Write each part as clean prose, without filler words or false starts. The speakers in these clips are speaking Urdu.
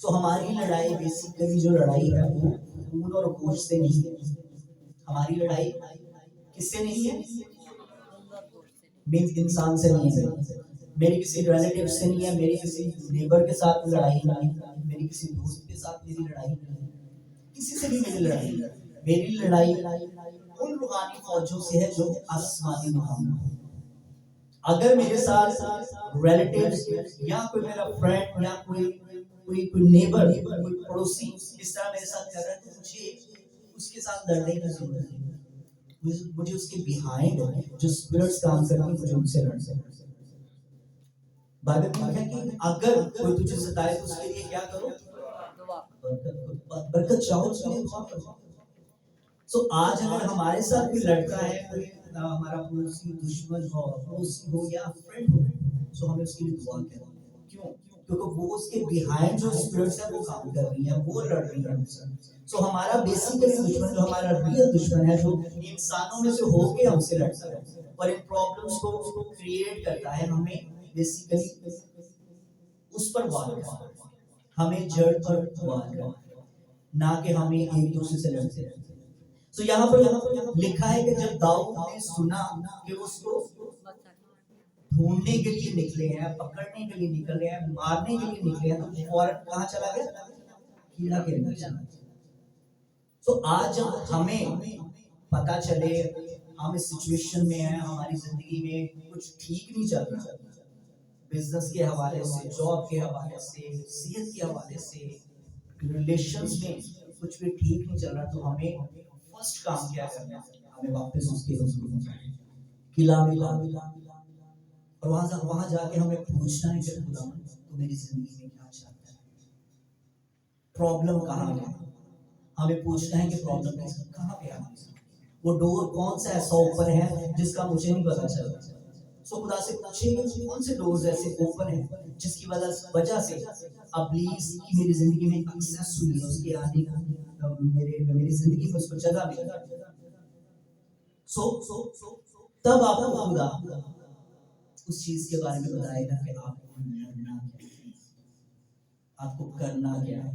سو ہماری لڑائی بیسیکلی جو لڑائی ہے وہ خون اور گوشت سے نہیں ہے. ہماری لڑائی کس سے نہیں ہے؟ مینس انسان سے نہیں ہے. میری کسی ریلیٹیو سے نہیں ہے, میری کسی نیبر کے ساتھ لڑائی نہیں ہے, میری کسی دوست کے ساتھ میری لڑائی نہیں ہے, کسی سے بھی میری لڑائی نہیں. میری لڑائی ان روحانی فوجوں سے ہے جو آسمانی مقام میں. اگر میرے ساتھ ریلیٹیو یا کوئی میرا فرینڈ یا کوئی نیبر, کوئی پڑوسی اس طرح میرے ساتھ کر رہا ہے, تو مجھے اس کے ساتھ لڑنے کی ضرورت ہے. مجھے اس کے بیہائنڈ جو اسپرٹس کام کرتی ہیں مجھے ان سے لڑنا ہے. بائبل میں ہے کہ اگر کوئی تجھے ستائے تو اس کے لیے کیا کرو؟ برکت چاہو, اس کے لیے دعا کرو. سو آج اگر ہمارے ساتھ کوئی لڑکا ہے, کوئی ہمارا پڑوسی دشمن ہو, پڑوسی ہو یا فرینڈ ہو, سو ہمیں اس کے لیے دعا کریں. کیوں؟ کیونکہ وہ اس کے بیہائنڈ جو اسپرٹس ہے وہ کام کر رہی ہیں, وہ لڑ رہی ہیں. سو ہمارا بیسیکلی دشمن جو ہمارا ریئل دشمن ہے جو انسانوں میں سے ہو کے ہم سے لڑتا ہے اور ان پرابلمس کو کریٹ کرتا ہے, ہمیں بیسیکلی اس پر وار کرنا, ہمیں جڑ پر وار کرنا, نہ کہ ہمیں ایک دوسرے سے لڑتے رہتے. تو یہاں پر لکھا ہے کہ جب داؤد نے سنا کہ اس کو ڈھونڈنے کے لیے نکلے ہیں, پکڑنے کے لیے نکل رہے ہیں, مارنے کے لیے نکلے ہیں, تو فوراً کہاں چلا گیا؟ کیلا کے اندر چلا گیا. تو آج جب ہمیں پتا چلے ہم اس سچویشن میں ہیں, ہماری زندگی میں کچھ ٹھیک نہیں چل رہا, بزنس کے حوالے سے, جاب کے حوالے سے, صحت کے حوالے سے, ریلیشنز میں کچھ بھی ٹھیک نہیں چل رہا, تو ہمیں فرسٹ کام کیا کرنا ہے؟ ہمیں واپس اس کے حضور میں جانا ہے, قلعہ میں جانا, اور وہاں جا کے ہمیں پوچھنا ہے کہ خدا تو میری زندگی میں کیا چاہتا ہے, پرابلم کہاں ہے. ہمیں پوچھنا ہے کہ پرابلم کہاں پہ ہے, وہ ڈور کون سا ایسا اوپن ہے جس کا مجھے نہیں پتا چل رہا. سو خدا سے پوچھیں گے کون سے ڈورز ایسے اوپن ہیں جس کی وجہ سے ابلیس کی میری زندگی میں ایکسیس ہوئی ہے, اس کے آنے کا میری زندگی میں اس کو جگہ ملی. سو تب آپ کو خدا اس چیز کے بارے میں بتائے گا کہ آپ کو لڑنا کیا ہے, آپ کو کرنا کیا ہے.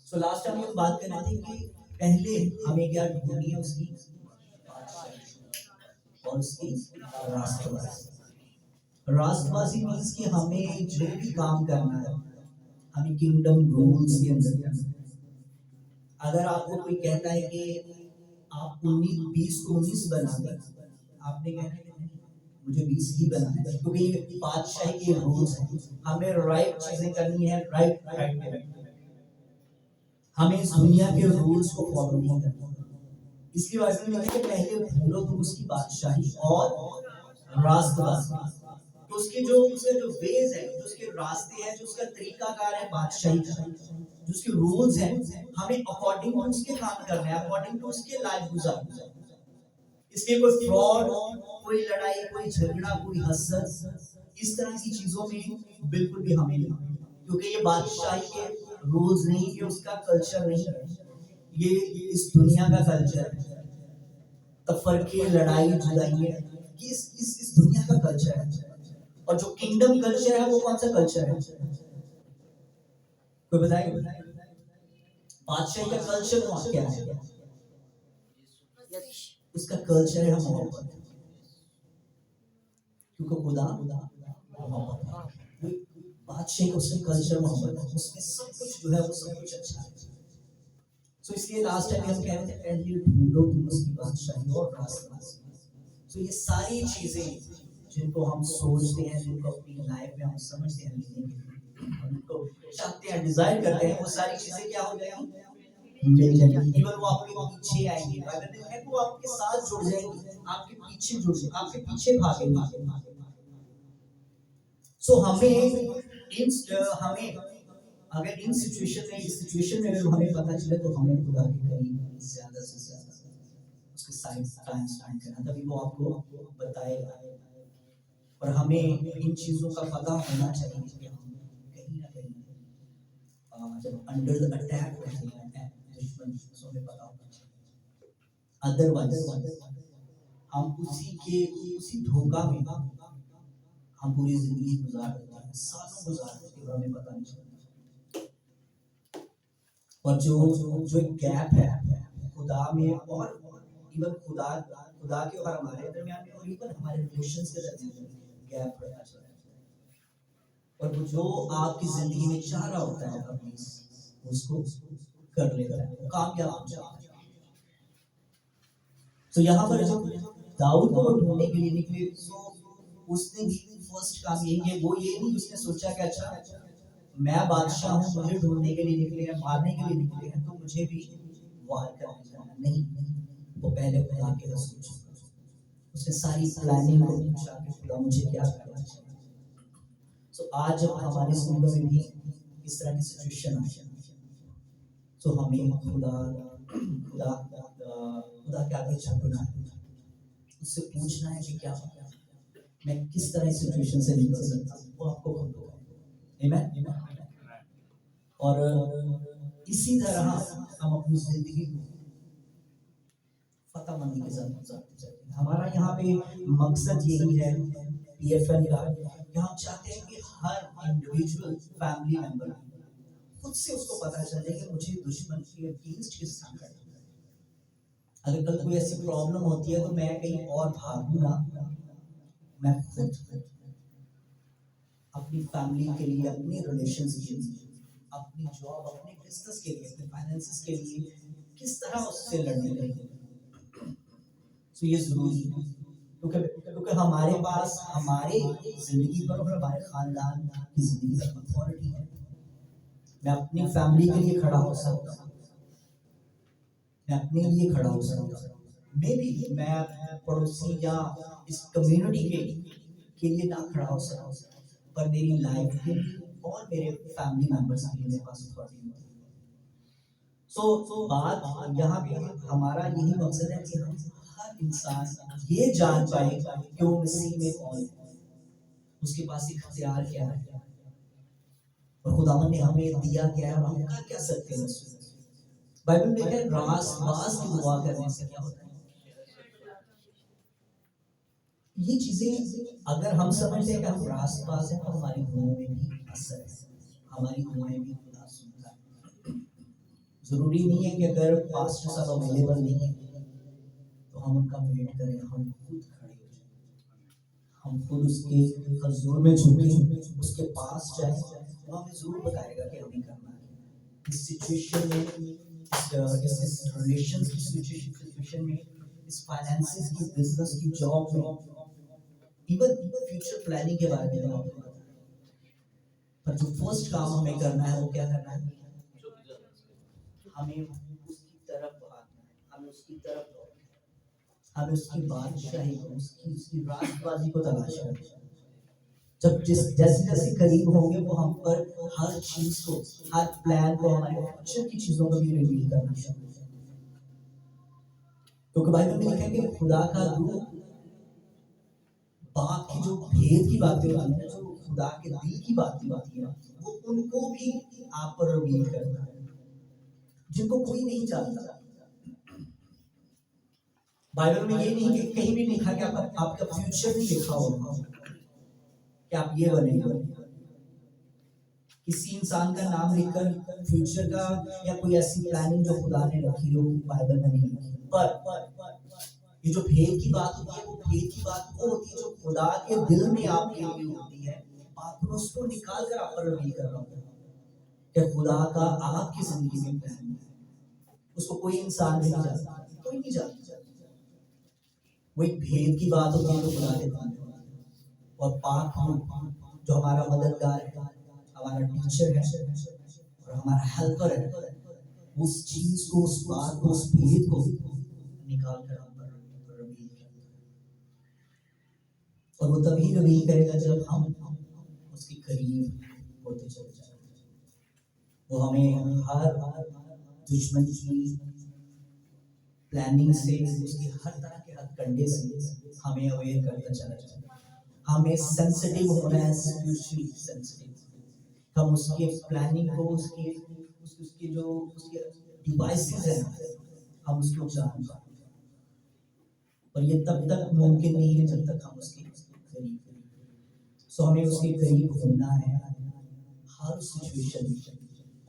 سو لاسٹ ٹائم ہم بات کر رہے تھے کہ پہلے ہمیں کیا ڈھونڈنی ہے, اس کی اور اس کی راست بازی. راست بازی مینس کہ ہمیں جو بھی کام کرنا ہے ہمیں کنگڈم رولز کے اندر کرنا ہے. اگر آپ کو کوئی کہتا ہے کہ آپ 20 کو 19 بنا دیں, آپ نے کہنا ہے کہ مجھے 20 ہی بنانا ہے, کیونکہ یہ بادشاہی کے رولز ہیں. ہمیں رائٹ چیزیں کرنی ہے, رائٹ میں, ہمیں اس دنیا کے رولز کو فالو نہیں کرنا. اس لیے وجہ میں کہ پہلے بھولو تم اس کی بادشاہی اور راست بازی. تو اس کے جو ویز ہیں, جو اس کے راستے ہیں, جو اس کا طریقہ کار ہے بادشاہی کا, جو اس کے رولز ہیں, ہمیں اکارڈنگ ٹو اس کے کام کرنا ہے, اکارڈنگ ٹو اس کے لائف گزارنا ہے. اس لیے کوئی فراڈ, کوئی لڑائی, کوئی جھگڑا, کوئی حسد, اس طرح کی چیزوں میں بالکل بھی ہمیں نہیں, کیونکہ یہ بادشاہی کے رولز نہیں, یہ اس کا کلچر نہیں ہے, یہ اس دنیا کا کلچر ہے. تفرقے, لڑائی, جدائی, اس دنیا کا کلچر ہے. اور جو کنگڈم کلچر ہے وہ کون سا کلچر ہے؟ کوئی بتائے؟ بادشاہی کا کلچر کیا ہے؟ اس کا کلچر ہے محبت, کیونکہ خدا محبت ہے. بادشاہی اس کا کلچر محبت ہے, اس میں سب کچھ جو ہے وہ سب کچھ اچھا ہے. سو اس لیے لاسٹ ٹائم ہم کہہ رہے تھے پہلے ڈھونڈو تم اس کی بادشاہی اور راست بازی. سو یہ ساری چیزیں جن کو ہم سوچتے ہیں, جن کو اپنی لائف میں ہم سمجھتے ہیں, ہم کو چاہتے ہیں, ڈیزائر کرتے ہیں, وہ ساری چیزیں کیا ہو جائیں گی؟ مل جائیں گی. ایون وہ آپ کے پیچھے آئیں گی, بائبل ہے کہ وہ آپ کے ساتھ جڑ جائیں گی, آپ کے پیچھے جڑ جائیں گی, آپ کے پیچھے بھاگیں گی. سو ہمیں اگر ان سچویشن میں اگر ہمیں پتہ چلے تو ہمیں خدا کے قریب زیادہ سے زیادہ اس کے ساتھ ٹائم اسپینڈ کرنا, تبھی وہ آپ کو بتائے گا. اور ہمیں ان چیزوں کا پتہ ہونا چاہیے کہ ہم کہیں نہ کہیں جب انڈر اٹیک رہتے ہیں دشمن سے ہمیں پتہ ہونا چاہیے. ادروائز ہم اسی دھوکہ میں ہم پوری زندگی گزار دیتے ہیں, سالوں گزار دیتے ہیں, اور ہمیں پتہ نہیں چلتا. اور جو ایک گیپ ہے خدا میں اور ایون خدا کے اور ہمارے درمیان میں اور ایون ہمارے ریلیشنز کے درمیان میں گیپ رہتا چلا جاتا ہے. اور وہ جو آپ کی زندگی میں چاہ رہا ہوتا ہے اپنی اس کو کر لیتا ہے, کامیاب ہو جاتا ہے. تو یہاں پر جو داؤد کو ڈھونڈنے کے لیے نکلے, سو اس نے فرسٹ کام یہی ہے, وہ یہ نہیں اس نے سوچا کہ اچھا میں بادشاہ ہوں, مجھے ڈھونڈنے کے لیے نکلے ہیں, مارنے کے لیے نکلے ہیں, تو مجھے بھی وار کرنا چاہیے. نہیں, وہ پہلے خدا کے رسول چکا, اس نے ساری پلاننگ کو پوچھا کہ خدا مجھے کیا کرنا چاہیے. سو آج جب ہماری زندگی میں بھی اس طرح کی سچویشن آئی, تو ہمیں خدا خدا کے آگے جھکنا ہے, اس سے پوچھنا ہے کہ کیا میں کس طرح اس سچویشن سے نکل سکتا ہوں, وہ آپ کو خود ہوگا. آمین. اور اسی طرح ہم اپنی زندگی کو فتح مندی کے ساتھ گزارتے چاہتے ہیں. ہمارا یہاں پہ مقصد یہی ہے پی ایف ایل کا, کہ ہم چاہتے ہیں کہ ہر انڈیویجول فیملی ممبر خود سے اس کو پتہ چلے کہ مجھے دشمن کے اگینسٹ کس طرح کرنا ہے. اگر کل کوئی ایسی پرابلم ہوتی ہے تو میں کہیں اور بھاگوں نا, میں خود اپنی فیملی کے لیے, اپنی ریلیشنز کے لیے, اپنی جاب, اپنے بزنس کے لیے, اپنے فائنینسز کے لیے کس طرح اس سے لڑنے لگے. تو یہ ضروری ہے, کیونکہ ہمارے پاس ہمارے زندگی پر اور ہمارے خاندان کی زندگی پر اتھارٹی ہے. میں اپنی فیملی کے لیے کھڑا ہو سکتا ہوں, میں اپنے لیے کھڑا ہو سکتا ہوں. میں پڑوسی یا اس کمیونٹی کے لیے نہ کھڑا ہو سکتا, پر میری لائف کے لیے اور میرے فیملی ممبرس کے لیے میرے پاس اتھارٹی ہے. سو بات یہاں پہ ہمارا یہی مقصد ہے کہ ہم ہر انسان یہ جان پائے کہ وہ مسیح میں کون ہے, اس کے پاس اختیار کیا ہے, اور خداوند نے ہمیں دیا کیا ہے, اور ہم کر کیا سکتے ہیں. بائبل میں کہ راست باز کی دعا کرنے سے کیا ہوتا ہے. یہ چیزیں اگر ہم سمجھتے ہیں کہ ہم راست باز ہیں, تو ہماری دعاؤں میں بھی اثر ہے, ہماری دعائیں بھی خدا سنتا ہے. ضروری نہیں ہے کہ اگر پاسٹر صاحب اویلیبل نہیں ہے تو ہم ان کا ویٹ کریں, ہم خود کھڑے ہو جائیں, ہم خود اس کے حضور میں جھکیں, اس کے پاس جائیں, وہ ہمیں ضرور بتائے گا کہ ہمیں کرنا ہے. اس سچویشن میں, اس ریلیشن کی سچویشن میں, اس فائنینسز کی, بزنس کی, جاب میں, ایون فیوچر پلاننگ کے بارے میں آپ کو بتا. پر جو فرسٹ کام ہمیں کرنا ہے وہ کیا کرنا ہے, ہمیں اس کی طرف بھاگنا ہے, ہمیں اس کی طرف دوڑنا ہے, ہمیں اس کی بادشاہی کو, اس کی راست بازی کو تلاش کرنا ہے. جب جیسے قریب ہوں گے وہ ہم پر ہر چیز کو, ہر پلان کو, ہمارے فیوچر کی چیزوں کو بھی ریویل کرنا شروع ہو جائے. کیونکہ بائبل میں لکھا ہے کہ خدا کا روح باپ کی جو بھید کی باتیں ہوتی ہیں, جو خدا کے دل کی باتیں ہوتی ہیں, وہ ان کو بھی آپ پر ریویل کرتا ہے جن کو کوئی نہیں جانتا. بائبل میں یہ نہیں کہ کہیں بھی لکھا کہ آپ کا فیوچر نہیں لکھا ہوگا کہ آپ یہ بنے گا. کسی انسان کا نام لکھ کر فیوچر کا یا کوئی ایسی پلاننگ جو خدا نے رکھی ہو بائبل میں نہیں لکھی. پر یہ جو بھید کی بات ہوتی ہے, وہ بھید کی بات وہ ہوتی ہے جو خدا کے دل میں آپ کے لیے ہوتی ہے. آپ کو اس کو نکال کر آپ پر ریویل کر رہا ہوتا ہے کہ خدا کا آپ کی زندگی میں پلان ہے. اس کو کوئی انسان بھی نہیں جانتا, کوئی نہیں جانتا. وہ ایک بھید کی بات ہوتی ہے جو خدا کے دل میں, اور پاک جو ہمارا مددگار ہے, ہمارا ٹیچر ہے اور ہمارا ہیلپر ہے, اس چیز کو, اس بات کو, اس بھید کو نکال کر ہم پر ریویل کرتا ہے. اور وہ تبھی ریویل کرے گا جب ہم اس کے قریب ہوتے چلے جائیں. وہ ہمیں ہر دشمن کی پلاننگ سے, اس کی ہر طرح کے ہتھ کنڈے سے ہمیں اویئر کرتا چلا جائے. ہمیں سینسٹیو ہونا ہے, اسپیشلی سینسٹیو. ہم اس کے پلاننگ کو, اس کے جو اس کے ڈیوائسز ہیں, ہم اس کو جان پائیں. اور یہ تب تک ممکن نہیں ہے جب تک ہم اس کے قریب. سو ہمیں اس کے قریب ہونا ہے ہر سچویشن میں,